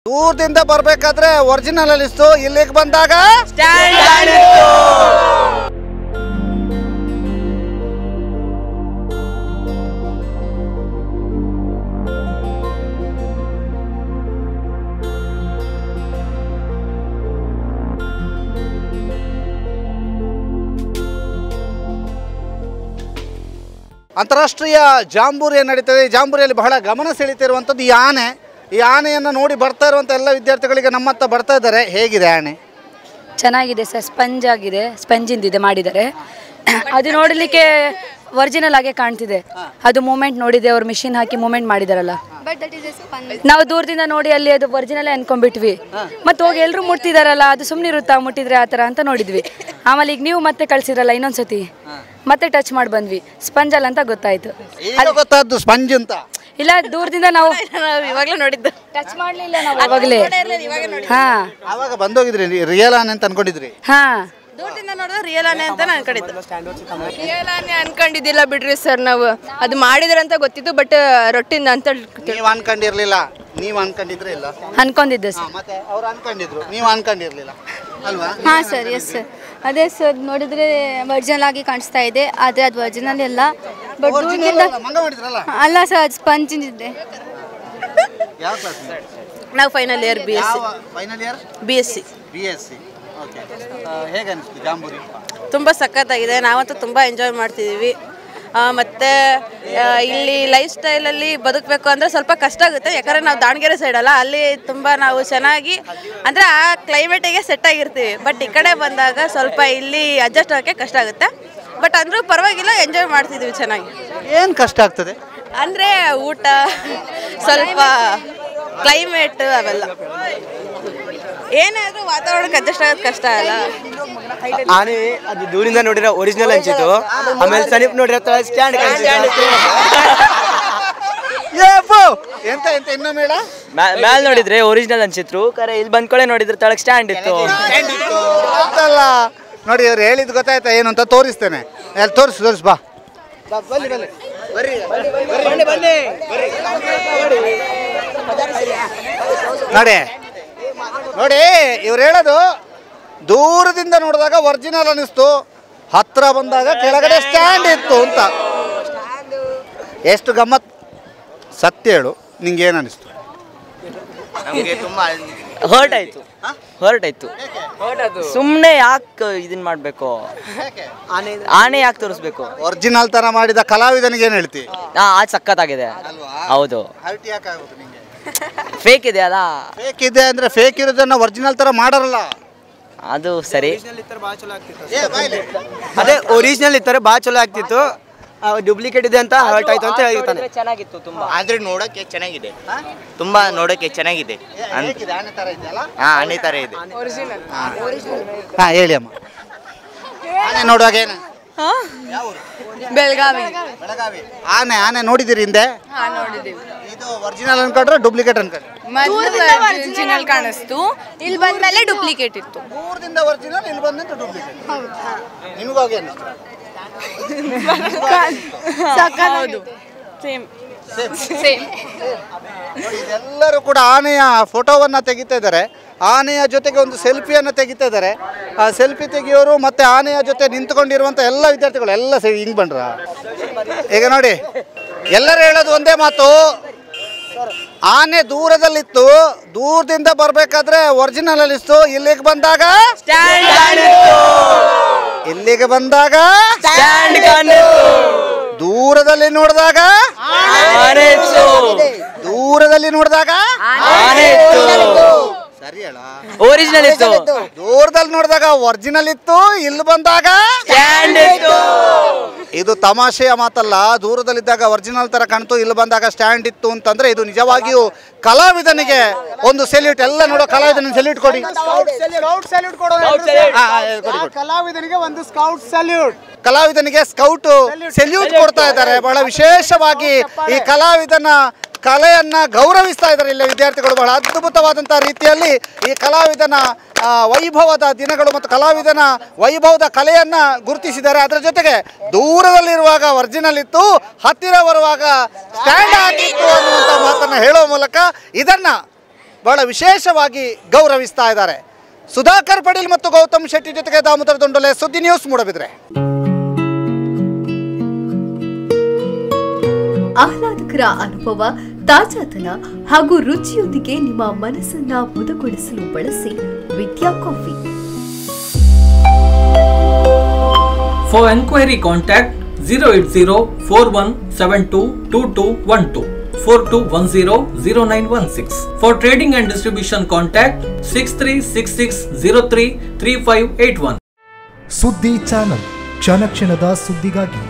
ದೂರದಿಂದ ಬರಬೇಕಾದ್ರೆ ಒರಿಜಿನಲ್ ಅಲ್ಲಿಸ್ತು, ಇಲ್ಲಿಗೆ ಬಂದಾಗ ಅಂತಾರಾಷ್ಟ್ರೀಯ ಜಾಂಬೂರಿ ನಡೀತದೆ. ಈ ಜಾಂಬೂರಿಯಲ್ಲಿ ಬಹಳ ಗಮನ ಸೆಳೀತಿರುವಂಥದ್ದು ಈ ಆನೆ. ಈ ಆನೆಯನ್ನು ನೋಡಿ ಬರ್ತಾ ಇರುವಂಥ ಎಲ್ಲ ವಿದ್ಯಾರ್ಥಿಗಳಿಗೆ ನಮ್ಮತ್ತ ಬರ್ತಾ ಇದ್ದಾರೆ. ಹೇಗಿದೆ ಆನೆ? ಚೆನ್ನಾಗಿದೆ ಸರ್, ಸ್ಪಂಜ್ ಆಗಿದೆ, ಸ್ಪಂಜಿಂದಿದೆ ಮಾಡಿದ್ದಾರೆ. ಅದು ನೋಡಲಿಕ್ಕೆ ಒರಿಜಿನಲ್ ಆಗಿ ಕಾಣ್ತಿದೆ. ಅದು ಮೂಮೆಂಟ್ ನೋಡಿದೆ, ಅವ್ರು ಮಿಷಿನ್ ಹಾಕಿ ಮೂಮೆಂಟ್ ಮಾಡಿದಾರಲ್ಲ, ನಾವು ದೂರದಿಂದ ನೋಡಿ ಅಲ್ಲಿ ಅದು ಒರಿಜಿನಲ್ ಅನ್ಕೊಂಡ್ಬಿಟ್ವಿ. ಮತ್ತೆ ಹೋಗಿ ಎಲ್ಲರೂ ಮುಟ್ತಿದಾರಲ್ಲ, ಅದು ಸುಮ್ಮನೆ ಇರುತ್ತಾ ಮುಟ್ಟಿದ್ರೆ ಆ ಥರ ಅಂತ ನೋಡಿದ್ವಿ. ಆಮೇಲೆ ಈಗ ನೀವು ಮತ್ತೆ ಕಳ್ಸಿರಲ್ಲ ಇನ್ನೊಂದ್ಸತಿ, ಮತ್ತೆ ಟಚ್ ಮಾಡಿ ಬಂದ್ವಿ, ಸ್ಪಂಜ್ ಅಲ್ಲ ಅಂತ ಗೊತ್ತಾಯ್ತು. ಗೊತ್ತಾದ್ದು ಸ್ಪಂಜ್ ಅಂತ. ಇಲ್ಲ, ದೂರದಿಂದ ನಾವು ಇವಾಗಲೇ ನೋಡಿದ್ದು, ಟಚ್ ಮಾಡಲಿಲ್ಲ ನಾವು ಅವಾಗಲೇ. ಹಾ, ಆವಾಗ ಬಂದೋಗಿದ್ರಿ, ರಿಯಲ್ ಆನೆ ಅಂತ ಅನ್ಕೊಂಡಿದ್ರಿ? ಹಾ, ದೂರದಿಂದ ನೋಡಿದ್ರೆ ರಿಯಲ್ ಆನೆ ಅಂತ ಅನ್ಕೊಂಡಿದ್ದು. ರಿಯಲ್ ಆನೆ ಅನ್ಕೊಂಡಿದ್ದಿಲ್ಲ ಬಿಡ್ರಿ ಸರ್, ನಾವು ಅದು ಮಾಡಿದ್ರೆ ಅಂತ ಗೊತ್ತಿತ್ತು, ಬಟ್ ರೊಟ್ಟಿಂದ ಅಂತ ನೀವು ಅನ್ಕೊಂಡಿರ್ಲಿಲ್ಲ. ನೀವು ಅನ್ಕೊಂಡಿದ್ರೆ ಇಲ್ಲ ಅನ್ಕೊಂಡಿದ್ದೆ ಸರ್. ಮತ್ತೆ ಅವ್ರು ಅನ್ಕೊಂಡಿದ್ರು, ನೀವು ಅನ್ಕೊಂಡಿರ್ಲಿಲ್ಲ ಅಲ್ವಾ? ಹಾ ಸರ್, ಎಸ್ ಸರ್, ಅದೇ ಸರ್, ನೋಡಿದ್ರೆ ಒರಿಜಿನಲ್ ಆಗಿ ಕಾಣಿಸ್ತಾ ಇದೆ, ಆದರೆ ಅದು ಒರಿಜಿನಲ್ ಇಲ್ಲ. ಬಟ್ ಅಲ್ಲ ಸರ್, ಅದು ಸ್ಪಂಜ್ ಇದೆ. ಯಾವ ಕ್ಲಾಸ್? ನಾವು final year final year BSc. Okay, ಹೇಗೆ ಅನಿಸ್ತು ಜಾಂಬೂರಿ? ತುಂಬ ಸಖತ್ತಾಗಿದೆ, ನಾವಂತೂ ತುಂಬ ಎಂಜಾಯ್ ಮಾಡ್ತಿದ್ದೀವಿ. ಮತ್ತು ಇಲ್ಲಿ ಲೈಫ್ ಸ್ಟೈಲಲ್ಲಿ ಬದುಕಬೇಕು ಅಂದರೆ ಸ್ವಲ್ಪ ಕಷ್ಟ ಆಗುತ್ತೆ, ಯಾಕಂದರೆ ನಾವು ದಾವಣಗೆರೆ ಸೈಡಲ್ಲ, ಅಲ್ಲಿ ತುಂಬ ನಾವು ಚೆನ್ನಾಗಿ ಅಂದರೆ ಆ ಕ್ಲೈಮೇಟಿಗೆ ಸೆಟ್ ಆಗಿರ್ತೀವಿ. ಬಟ್ ಈ ಕಡೆ ಬಂದಾಗ ಸ್ವಲ್ಪ ಇಲ್ಲಿ ಅಡ್ಜಸ್ಟ್ ಆಗೋಕ್ಕೆ ಕಷ್ಟ ಆಗುತ್ತೆ. ಬಟ್ ಅಂದರೂ ಪರವಾಗಿಲ್ಲ, ಎಂಜಾಯ್ ಮಾಡ್ತಿದ್ದೀವಿ ಚೆನ್ನಾಗಿ. ಏನು ಕಷ್ಟ ಆಗ್ತದೆ ಅಂದರೆ ಊಟ, ಸ್ವಲ್ಪ ಕ್ಲೈಮೇಟ್, ಅವೆಲ್ಲ ಏನಾದರೂ ವಾತಾವರಣಕ್ಕೆ ಅಡ್ಜಸ್ಟ್ ಆಗೋದು ಕಷ್ಟ ಅಲ್ಲ. ಆನೆ ಅದು ದೂರಿಂದ ನೋಡಿದ್ರೆ ಒರಿಜಿನಲ್ ಅನ್ಸಿತ್ತು, ಆಮೇಲೆ ಸನಿಪ್ ನೋಡಿದ್ರೆ ಸ್ಟ್ಯಾಂಡ್ ಎಂತ ಎಂತ ಇನ್ನೂ ಮೇಡ ಮ್ಯಾಲ್ ನೋಡಿದ್ರೆ ಒರಿಜಿನಲ್ ಅನ್ಸಿತ್ತು, ಕರೆ ಇಲ್ಲಿ ಬಂದ್ಕೊಳ್ಳೆ ನೋಡಿದ್ರೆ ತಳಗ್ ಸ್ಟ್ಯಾಂಡ್ ಇತ್ತು. ಅಂತಲ್ಲ ನೋಡಿ, ಅವ್ರು ಹೇಳಿದ್ ಗೊತ್ತಾಯ್ತಾ ಏನು ಅಂತ ತೋರಿಸ್ತೇನೆ. ಅಲ್ಲಿ ತೋರಿಸ್ ಬಾ. ನೋಡಿ ನೋಡಿ, ಇವ್ರು ಹೇಳೋದು ದೂರದಿಂದ ನೋಡಿದಾಗ ಒರಿಜಿನಲ್ ಅನಿಸ್ತು, ಹತ್ರ ಬಂದಾಗ ಕೆಳಗಡೆ ಸ್ಟ್ಯಾಂಡ್ ಇತ್ತು ಅಂತ. ಎಷ್ಟು ಗಮ್ಮತ್. ಸತ್ಯ ಹೇಳು, ನಿಂಗೆ ಏನು ಅನಿಸ್ತು? ನಮಗೆ ತುಂಬಾ ಹೊರಟಾಯ್ತು. ಸುಮ್ಮನೆ ಯಾಕೆ ಇದನ್ನ ಮಾಡಬೇಕು? ಆನೆ ಯಾಕೆ ತೋರಿಸ್ಬೇಕು? ಒರಿಜಿನಲ್ ತರ ಮಾಡಿದ ಕಲಾವಿದನಿಗೆ ಏನು ಹೇಳ್ತಿ? ಅದು ಸಖತ್ತಾಗಿದೆ. ಹೌದು, ಫೇಕ್ ಇದೆ ಅಲ್ಲ. ಫೇಕ್ ಇದೆ ಅಂದ್ರೆ ಫೇಕ್ ಇರೋದನ್ನ ಒರಿಜಿನಲ್ ತರ ಮಾಡಾರಲ್ಲ, ಅದು ಸರಿ. ಅದೇ ಒರಿಜಿನಲ್ ಇತ್ತಾರೆ ಭಾಳ ಚಲೋ ಆಗ್ತಿತ್ತು, ಡೂಪ್ಲಿಕೇಟ್ ಇದೆ ಅಂತ ಹರ್ಟ್ ಆಯ್ತು ಅಂತ ಹೇಳ್ತಾನೆ. ಚೆನ್ನಾಗಿತ್ತು ತುಂಬಾ, ಆದ್ರೆ ನೋಡಕ್ಕೆ ಚೆನ್ನಾಗಿದೆ, ತುಂಬಾ ನೋಡಕ್ಕೆ ಚೆನ್ನಾಗಿದೆ. ಆನೆ ತರ ಇದೆ. ಹಾ, ಹೇಳಿ ಅಮ್ಮ. ಆನೆ ನೋಡುವಾಗ ಏನು? ಬೆಳಗಾವಿ. ಆನೆ ಆನೆ ನೋಡಿದಿರಿ ಹಿಂದೆ? ಇದು ಒರಿಜಿನಲ್ ಅನ್ಕೊಂಡ್ರೆ ಡೂಪ್ಲಿಕೇಟ್ ಅನ್ಕೊಂಡ್ರೆ? ಒರಿಜಿನಲ್ ಕಾಣಿಸ್ತು, ಇಲ್ಲಿ ಬಂದ್ಮೇಲೆ ಡೂಪ್ಲಿಕೇಟ್ ಇತ್ತು. ದೂರದಿಂದ ಒರಿಜಿನಲ್, ಇಲ್ಲಿ ಬಂದಂತ ಡೂಪ್ಲಿಕೇಟ್. ನಿಮಗಾಗಿ ಅನಿಸ್ತು? ಎಲ್ಲರೂ ಕೂಡ ಆನೆಯ ಫೋಟೋವನ್ನ ತೆಗಿತಾ ಇದ್ದಾರೆ. ಆನೆಯ ಜೊತೆಗೆ ಒಂದು ಸೆಲ್ಫಿಯನ್ನು ತೆಗಿತಾ ಇದ್ದಾರೆ. ಆ ಸೆಲ್ಫಿ ತೆಗಿಯೋರು ಮತ್ತೆ ಆನೆಯ ಜೊತೆ ನಿಂತ್ಕೊಂಡಿರುವಂಥ ಎಲ್ಲ ವಿದ್ಯಾರ್ಥಿಗಳು ಎಲ್ಲ ಸೇರಿ ಹಿಂಗೆ ಬಂದ್ರ. ಈಗ ನೋಡಿ, ಎಲ್ಲರೂ ಹೇಳೋದು ಒಂದೇ ಮಾತು, ಆನೆ ದೂರದಲ್ಲಿತ್ತು, ದೂರದಿಂದ ಬರಬೇಕಾದ್ರೆ ಒರಿಜಿನಲ್ ಅಲ್ಲಿಸ್ತು, ಇಲ್ಲಿಗೆ ಬಂದಾಗ ದೂರದಲ್ಲಿ ನೋಡಿದಾಗ ಸರಿ ಹೇಳ, ಒರಿಜಿನಲ್ ಇತ್ತು. ದೂರದಲ್ಲಿ ನೋಡಿದಾಗ ಒರಿಜಿನಲ್ ಇತ್ತು, ಇಲ್ಲಿ ಬಂದಾಗ ಇದು ತಮಾಷೆಯ ಮಾತಲ್ಲ. ದೂರದಲ್ಲಿದ್ದಾಗ ಒರಿಜಿನಲ್ ತರ ಕಾಣ್ತು, ಇಲ್ಲಿ ಬಂದಾಗ ಸ್ಟ್ಯಾಂಡ್ ಇತ್ತು ಅಂತಂದ್ರೆ ಇದು ನಿಜವಾಗಿಯೂ ಕಲಾವಿದನಿಗೆ ಒಂದು ಸೆಲ್ಯೂಟ್. ಎಲ್ಲ ನೋಡೋ ಕಲಾವಿದನಿಗೆ ಸೆಲ್ಯೂಟ್ ಕೊಡಿ. ಕಲಾವಿದನಿಗೆ ಒಂದು ಸ್ಕೌಟ್ ಸಲ್ಯೂಟ್. ಕಲಾವಿದನಿಗೆ ಸ್ಕೌಟ್ ಸೆಲ್ಯೂಟ್ ಕೊಡ್ತಾ ಇದ್ದಾರೆ. ಬಹಳ ವಿಶೇಷವಾಗಿ ಈ ಕಲಾವಿದನ ಕಲೆಯನ್ನ ಗೌರವಿಸ್ತಾ ಇದ್ದಾರೆ ಇಲ್ಲಿ ವಿದ್ಯಾರ್ಥಿಗಳು. ಬಹಳ ಅದ್ಭುತವಾದಂತಹ ರೀತಿಯಲ್ಲಿ ಈ ಕಲಾವಿದನ ವೈಭವದ ದಿನಗಳು ಮತ್ತು ಕಲಾವಿದನ ವೈಭವದ ಕಲೆಯನ್ನ ಗುರುತಿಸಿದ್ದಾರೆ. ಅದರ ಜೊತೆಗೆ ದೂರದಲ್ಲಿರುವಾಗ ಒರಿಜಿನಲ್ ಇತ್ತು, ಹತ್ತಿರ ಬರುವಾಗ ಸ್ಟ್ಯಾಂಡ್ ಆಗಿತ್ತು ಅನ್ನುವಂಥ ಮಾತನ್ನು ಹೇಳುವ ಮೂಲಕ ಇದನ್ನ ಬಹಳ ವಿಶೇಷವಾಗಿ ಗೌರವಿಸ್ತಾ ಇದ್ದಾರೆ. ಸುಧಾಕರ್ ಪಡೀಲ್ ಮತ್ತು ಗೌತಮ್ ಶೆಟ್ಟಿ ಜೊತೆಗೆ ದಾಮೋದರ ದೊಂಡಲೆ, ಸುದ್ದಿ ನ್ಯೂಸ್, ಮೂಡಬಿದ್ರೆ. ಆಹ್ಲಾದಕರ ಅನುಭವ, ತಾಜಾತನ ಹಾಗೂ ರುಚಿಯೊಂದಿಗೆ ನಿಮ್ಮ ಮನಸ್ಸನ್ನ ಮುದಗೊಳಿಸಲು ಬಳಸಿ ವಿದ್ಯಾ coffee. For enquiry contact 08041722212 42100916. For trading and distribution contact 6366033581. ಸುದ್ದಿ ಚಾನಲ್, ಕ್ಷಣ ಕ್ಷಣದ ಸುದ್ದಿಗಾಗಿ.